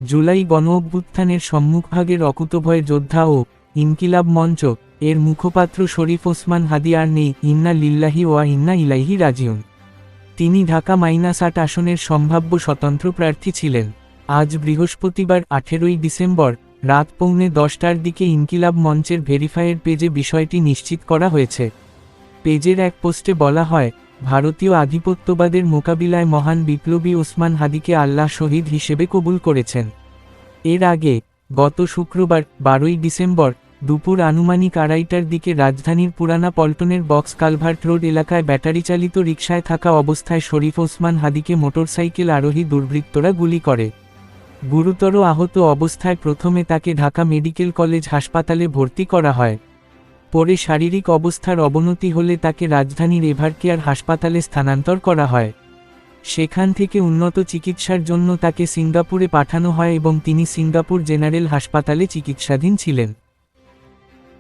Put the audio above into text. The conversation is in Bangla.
জুলাই গণঅভ্যুত্থানের সম্মুখভাগের অকুতভয় যোদ্ধা ও ইনকিলাব মঞ্চ এর মুখপাত্র শরীফ ওসমান হাদি আর নেই, ইন্না লিল্লাহি ওয়া ইন্না ইলাইহি রাজিউন। তিনি ঢাকা -৮ আসনের সম্ভাব্য স্বতন্ত্র প্রার্থী ছিলেন। আজ বৃহস্পতিবার ১৮ই ডিসেম্বর রাত 10:45টার দিকে ইনকিলাব মঞ্চের ভেরিফাইয়ের পেজে বিষয়টি নিশ্চিত করা হয়েছে। পেজের এক পোস্টে বলা হয়, ভারতীয় আধিপত্যবাদের মোকাবিলায় মহান বিপ্লবী ওসমান হাদিকে আল্লাহ শহীদ হিসেবে কবুল করেছেন। এর আগে গত শুক্রবার ১২ই ডিসেম্বর দুপুর আনুমানিক ২:৩০টার দিকে রাজধানীর পুরানা পল্টনের বক্স কালভার্ট রোড এলাকায় ব্যাটারিচালিত রিকশায় থাকা অবস্থায় শরীফ ওসমান হাদিকে মোটরসাইকেল আরোহী দুর্বৃত্তরা গুলি করে। গুরুতর আহত অবস্থায় প্রথমে তাকে ঢাকা মেডিকেল কলেজ হাসপাতালে ভর্তি করা হয়। পরে শারীরিক অবস্থার অবনতি হলে তাকে রাজধানীর এভারকেয়ার হাসপাতালে স্থানান্তর করা হয়। সেখান থেকে উন্নত চিকিৎসার জন্য তাকে সিঙ্গাপুরে পাঠানো হয় এবং তিনি সিঙ্গাপুর জেনারেল হাসপাতালে চিকিৎসাধীন ছিলেন।